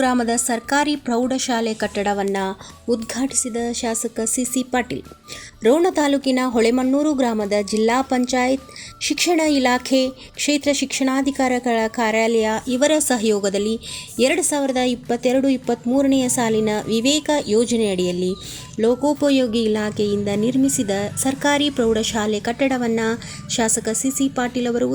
ಗ್ರಾಮದ ಸರ್ಕಾರಿ ಪ್ರೌಢಶಾಲೆ ಕಟ್ಟಡವನ್ನು ಉದ್ಘಾಟಿಸಿದ ಶಾಸಕ ಸಿಸಿ ಪಾಟೀಲ್. ರೋಣ ತಾಲೂಕಿನ ಹೊಳೆಮಣ್ಣೂರು ಗ್ರಾಮದ ಜಿಲ್ಲಾ ಪಂಚಾಯತ್, ಶಿಕ್ಷಣ ಇಲಾಖೆ, ಕ್ಷೇತ್ರ ಶಿಕ್ಷಣಾಧಿಕಾರಿಗಳ ಕಾರ್ಯಾಲಯ ಇವರ ಸಹಯೋಗದಲ್ಲಿ 2022-23ನೇ ಸಾಲಿನ ವಿವೇಕ ಯೋಜನೆಯಡಿಯಲ್ಲಿ ಲೋಕೋಪಯೋಗಿ ಇಲಾಖೆಯಿಂದ ನಿರ್ಮಿಸಿದ ಸರ್ಕಾರಿ ಪ್ರೌಢಶಾಲೆ ಕಟ್ಟಡವನ್ನು ಶಾಸಕ ಸಿಸಿ ಪಾಟೀಲ್ ಅವರು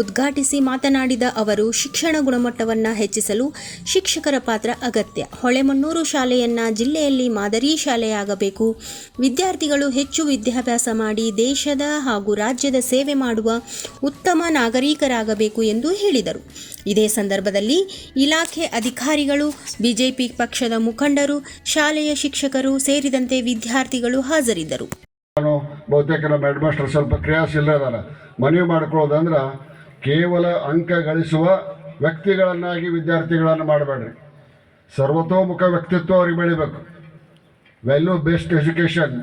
ಉದ್ಘಾಟಿಸಿ ಮಾತನಾಡಿದ ಅವರು, ಶಿಕ್ಷಣ ಗುಣಮಟ್ಟವನ್ನು ಹೆಚ್ಚಿಸಲು ಶಿಕ್ಷಕರ ಪಾತ್ರ ಅಗತ್ಯ. ಹೊಳೆಮಣ್ಣೂರು ಶಾಲೆಯನ್ನು ಜಿಲ್ಲೆಯಲ್ಲಿ ಮಾದರಿ ಶಾಲೆಯಾಗಬೇಕು. ವಿದ್ಯಾರ್ಥಿಗಳು ಹೆಚ್ಚು ವಿದ್ಯಾಭ್ಯಾಸ ಮಾಡಿ ದೇಶದ ಹಾಗೂ ರಾಜ್ಯದ ಸೇವೆ ಮಾಡುವ ಉತ್ತಮ ನಾಗರಿಕರಾಗಬೇಕು ಎಂದು ಹೇಳಿದರು. ಇದೇ ಸಂದರ್ಭದಲ್ಲಿ ಇಲಾಖೆ ಅಧಿಕಾರಿಗಳು, ಬಿಜೆಪಿ ಪಕ್ಷದ ಮುಖಂಡರು, ಶಾಲೆಯ ಶಿಕ್ಷಕರು ಸೇರಿದಂತೆ ವಿದ್ಯಾರ್ಥಿಗಳು ಹಾಜರಿದ್ದರು. ಬಹುತೇಕ ನಮ್ಮ ಹೆಡ್ ಮಾಸ್ಟರ್ ಸ್ವಲ್ಪ ಕ್ರಿಯಾಶೀಲ ಇದ್ದಾರೆ. ಮನವಿ ಮಾಡ್ಕೊಳ್ಳೋದಂದ್ರೆ ಕೇವಲ ಅಂಕ ಗಳಿಸುವ ವ್ಯಕ್ತಿಗಳನ್ನಾಗಿ ವಿದ್ಯಾರ್ಥಿಗಳನ್ನು ಮಾಡಬೇಡ್ರಿ. ಸರ್ವತೋಮುಖ ವ್ಯಕ್ತಿತ್ವ ಅವ್ರಿಗೆ ಬೆಳಿಬೇಕು. ವ್ಯಾಲ್ಯೂ ಬೇಸ್ಡ್ ಎಜುಕೇಷನ್,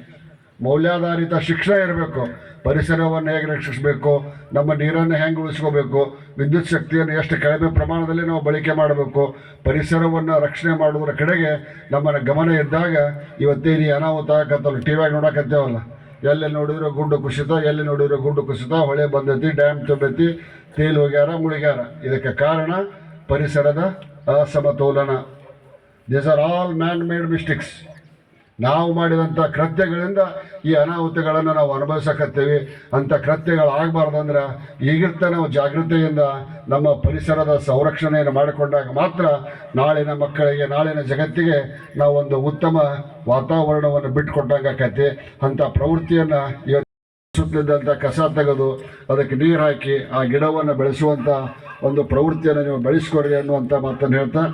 ಮೌಲ್ಯಾಧಾರಿತ ಶಿಕ್ಷಣ ಇರಬೇಕು. ಪರಿಸರವನ್ನು ಹೇಗೆ ರಕ್ಷಿಸಬೇಕು, ನಮ್ಮ ನೀರನ್ನು ಹೆಂಗೆ ಉಳಿಸ್ಕೋಬೇಕು, ವಿದ್ಯುತ್ ಶಕ್ತಿಯನ್ನು ಎಷ್ಟು ಕಡಿಮೆ ಪ್ರಮಾಣದಲ್ಲಿ ನಾವು ಬಳಕೆ ಮಾಡಬೇಕು, ಪರಿಸರವನ್ನು ರಕ್ಷಣೆ ಮಾಡುವುದರ ಕಡೆಗೆ ನಮ್ಮ ಗಮನ ಇದ್ದಾಗ ಇವತ್ತೇನು ಅನಾಹುತ ಆಗತ್ತಲ್ಲ, ಟಿ ವಿಯಾಗ ನೋಡಕತ್ತೇವಲ್ಲ, ಎಲ್ಲಿ ನೋಡಿದ್ರು ಗುಡ್ಡು ಕುಸಿತ, ಹೊಳೆ ಬಂದೈತಿ, ಡ್ಯಾಮ್ ತುಂಬೈತಿ, ತೇಲು ಹೋಗ್ಯಾರ, ಮುಳುಗ್ಯಾರ. ಇದಕ್ಕೆ ಕಾರಣ ಪರಿಸರದ ಅಸಮತೋಲನ. These are all man made mistakes. ನಾವು ಮಾಡಿದಂಥ ಕೃತ್ಯಗಳಿಂದ ಈ ಅನಾಹುತಗಳನ್ನು ನಾವು ಅನುಭವಿಸಕತ್ತೀವಿ. ಅಂಥ ಕೃತ್ಯಗಳಾಗಬಾರ್ದಂದ್ರೆ ಈಗಿರ್ತ ನಾವು ಜಾಗೃತಿಯಿಂದ ನಮ್ಮ ಪರಿಸರದ ಸಂರಕ್ಷಣೆಯನ್ನು ಮಾಡಿಕೊಂಡಾಗ ಮಾತ್ರ ನಾಳಿನ ಮಕ್ಕಳಿಗೆ, ನಾಳಿನ ಜಗತ್ತಿಗೆ ನಾವೊಂದು ಉತ್ತಮ ವಾತಾವರಣವನ್ನು ಬಿಟ್ಟುಕೊಟ್ಟಂಗಾಕತಿ. ಅಂಥ ಪ್ರವೃತ್ತಿಯನ್ನು ಇವತ್ತು ಸುತ್ತಲಿದ್ದಂಥ ಕಸ ತೆಗೆದು ಅದಕ್ಕೆ ನೀರು ಹಾಕಿ ಆ ಗಿಡವನ್ನು ಬೆಳೆಸುವಂಥ ಒಂದು ಪ್ರವೃತ್ತಿಯನ್ನು ನೀವು ಬೆಳೆಸ್ಕೊಡ್ರಿ ಅನ್ನುವಂಥ ಮಾತನ್ನು ಹೇಳ್ತಾ,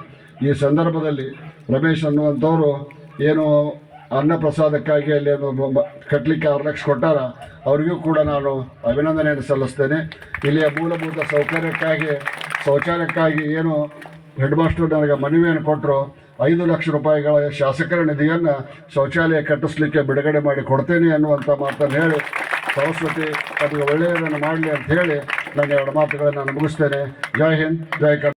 ಈ ಸಂದರ್ಭದಲ್ಲಿ ರಮೇಶ್ ಅನ್ನುವಂಥವರು ಏನು ಅನ್ನಪ್ರಸಾದಕ್ಕಾಗಿ ಅಲ್ಲಿ ಕಟ್ಟಲಿಕ್ಕೆ 6 ಲಕ್ಷ ಕೊಟ್ಟಾರ, ಅವರಿಗೂ ಕೂಡ ನಾನು ಅಭಿನಂದನೆಯನ್ನು ಸಲ್ಲಿಸ್ತೇನೆ. ಇಲ್ಲಿಯ ಮೂಲಭೂತ ಸೌಕರ್ಯಕ್ಕಾಗಿ, ಶೌಚಾಲಯಕ್ಕಾಗಿ ಏನು ಹೆಡ್ ಮಾಸ್ಟರ್ ನನಗೆ ಮನವಿಯನ್ನು ಕೊಟ್ಟರು, 5 ಲಕ್ಷ ರೂಪಾಯಿಗಳ ಶಾಸಕರ ನಿಧಿಯನ್ನು ಶೌಚಾಲಯ ಕಟ್ಟಿಸ್ಲಿಕ್ಕೆ ಬಿಡುಗಡೆ ಮಾಡಿ ಕೊಡ್ತೇನೆ ಅನ್ನುವಂಥ ಮಾತನ್ನು ಹೇಳಿ, ಸರಸ್ವತಿ ಅದಕ್ಕೆ ಒಳ್ಳೆಯದನ್ನು ಮಾಡಲಿ ಅಂತ ಹೇಳಿ ನನ್ನ 2 ಮಾತುಗಳನ್ನು ನಾನು ಮುಗಿಸ್ತೇನೆ. ಜೈ ಹಿಂದ್, ಜೈ ಕರ್ನಾಟಕ.